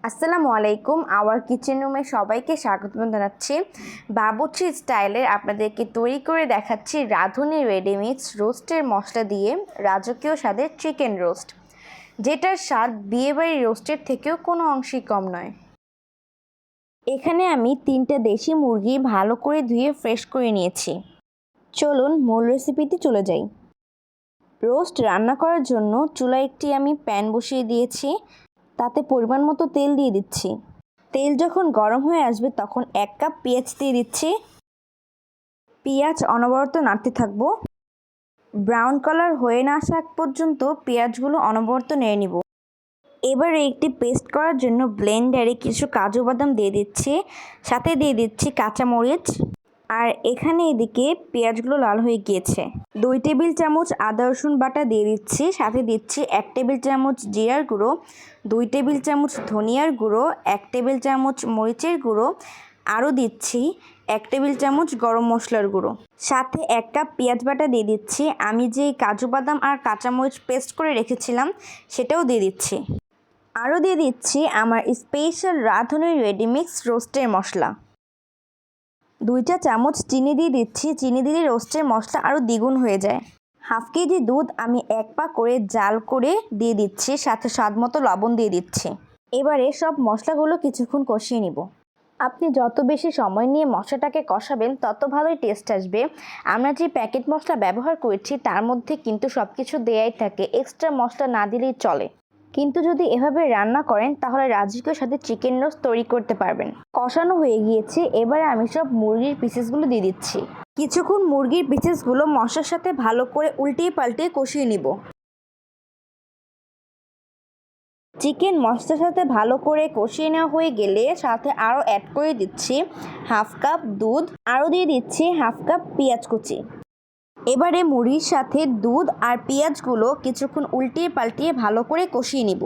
আসসালামু আলাইকুম। Hour kitchen রুমে সবাইকে স্বাগত জানাচ্ছি। বাবুর্চি স্টাইলের আপনাদেরকে তৈরি করে দেখাচ্ছি রাঁধুনি রেডিমিক্স রোস্টের মশলা দিয়ে রাজকীয় স্বাদের চিকেন রোস্ট, যেটার স্বাদ বিয়েবাড়ির রোস্টের থেকেও কোনো অংশেই কম নয়। এখানে আমি 3টা দেশি মুরগি ভালো করে ধুয়ে ফ্রেশ করে নিয়েছি। চলুন মূল রেসিপিতে চলে যাই। রোস্ট রান্না করার জন্য চুলায় একটি আমি প্যান বসিয়ে দিয়েছি, তাতে পরিমাণ মতো তেল দিয়ে দিচ্ছি। তেল যখন গরম হয়ে আসবে তখন 1 কাপ পেঁয়াজ দিয়ে দিচ্ছি। পেঁয়াজ অনবরত নাড়তে থাকবো। ব্রাউন কালার হয়ে না আসা পর্যন্ত পেঁয়াজগুলো অনবরত নেড়ে নিব। এবারে একটি পেস্ট করার জন্য ব্লেন্ডারে কিছু কাজু বাদাম দিয়ে দিচ্ছি, সাথে দিয়ে দিচ্ছি কাঁচামরিচ। আর এখানে এদিকে পেঁয়াজগুলো লাল হয়ে গিয়েছে। 2 টেবিল চামচ আদা রসুন বাটা দিয়ে দিচ্ছি, সাথে দিচ্ছি 1 টেবিল চামচ জিরার গুঁড়ো, 2 টেবিল চামচ ধনিয়ার গুঁড়ো, 1 টেবিল চামচ মরিচের গুঁড়ো, আরও দিচ্ছি 1 টেবিল চামচ গরম মশলার গুঁড়ো, সাথে 1 কাপ পেঁয়াজ বাটা দিয়ে দিচ্ছি। আমি যেই কাজু বাদাম আর কাঁচামরিচ পেস্ট করে রেখেছিলাম সেটাও দিয়ে দিচ্ছি। আরও দিয়ে দিচ্ছি আমার স্পেশাল রাঁধুনি রেডিমিক্স রোস্টের মশলা। 2 চামচ চিনি দিয়ে দিচ্ছি। চিনি দিলে রোস্টের মশলা আরও দ্বিগুণ হয়ে যায়। হাফ কেজি দুধ আমি 1 পা করে জাল করে দিয়ে দিচ্ছি, সাথে স্বাদ মতো লবণ দিয়ে দিচ্ছি। এবারে সব মশলাগুলো কিছুক্ষণ কষিয়ে নিব। আপনি যত বেশি সময় নিয়ে মশলাটাকে কষাবেন তত ভালোই টেস্ট আসবে। আমরা যে প্যাকেট মশলা ব্যবহার করেছি তার মধ্যে কিন্তু সব কিছু দেয়াই থাকে, এক্সট্রা মশলা না দিলেই চলে। কিন্তু যদি এভাবে রান্না করেন তাহলে রাজকীয় সাথে চিকেন রোস্ট তৈরি করতে পারবেন। কষানো হয়ে গিয়েছে, এবারে আমি সব মুরগির পিসেসগুলো দিয়ে দিচ্ছি। কিছুক্ষণ মুরগির পিসেসগুলো মশলার সাথে ভালো করে উল্টিয়ে পাল্টিয়ে কষিয়ে নিব। চিকেন মশলার সাথে ভালো করে কষিয়ে নেওয়া হয়ে গেলে সাথে আরও অ্যাড করে দিচ্ছি হাফ কাপ দুধ, আরও দিয়ে দিচ্ছি হাফ কাপ পেঁয়াজ কুচি। এবারে মুড়ির সাথে দুধ আর পেঁয়াজগুলো কিছুক্ষণ উল্টিয়ে পাল্টিয়ে ভালো করে কষিয়ে নিব।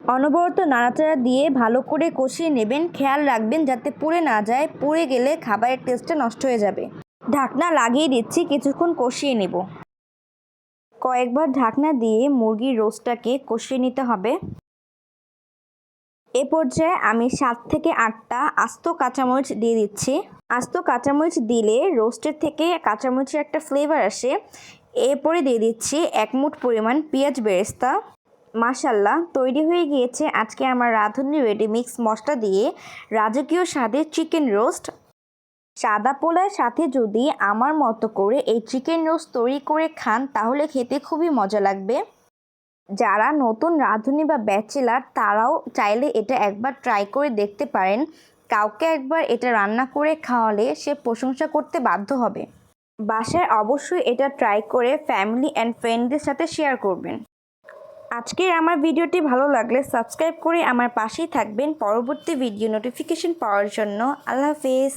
অনবরত নাড়াচাড়া দিয়ে ভালো করে কষিয়ে নেবেন। খেয়াল রাখবেন যাতে পুড়ে না যায়, পুড়ে গেলে খাবারের টেস্টটা নষ্ট হয়ে যাবে। ঢাকনা লাগিয়ে দিচ্ছি, কিছুক্ষণ কষিয়ে নেব। কয়েকবার ঢাকনা দিয়ে মুরগির রোস্টটাকে কষিয়ে নিতে হবে। এ পর্যায়ে আমি 7 থেকে 8টা আস্ত কাঁচামরিচ দিয়ে দিচ্ছি। আস্ত কাঁচামরিচ দিলে রোস্টের থেকে কাঁচামরিচের একটা ফ্লেভার আসে। এরপরে দিয়ে দিচ্ছি 1 মুঠ পরিমাণ পেঁয়াজ বেরেস্তা। মাশাল্লাহ, তৈরি হয়ে গিয়েছে আজকে আমার রাঁধুনি রেডিমিক্স মশলা দিয়ে রাজকীয় স্বাদের চিকেন রোস্ট। সাদা পোলার সাথে যদি আমার মতো করে এই চিকেন রোস্ট তৈরি করে খান তাহলে খেতে খুবই মজা লাগবে। যারা নতুন রাঁধুনি বা ব্যাচেলার তারাও চাইলে এটা একবার ট্রাই করে দেখতে পারেন। কাউকে একবার এটা রান্না করে খাওয়ালে সে প্রশংসা করতে বাধ্য হবে। বাসায় অবশ্যই এটা ট্রাই করে ফ্যামিলি অ্যান্ড ফ্রেন্ডদের সাথে শেয়ার করবেন। আজকের আমার ভিডিওটি ভালো লাগলে সাবস্ক্রাইব করে আমার পাশেই থাকবেন পরবর্তী ভিডিও নোটিফিকেশন পাওয়ার জন্য। আল্লাহ হাফেজ।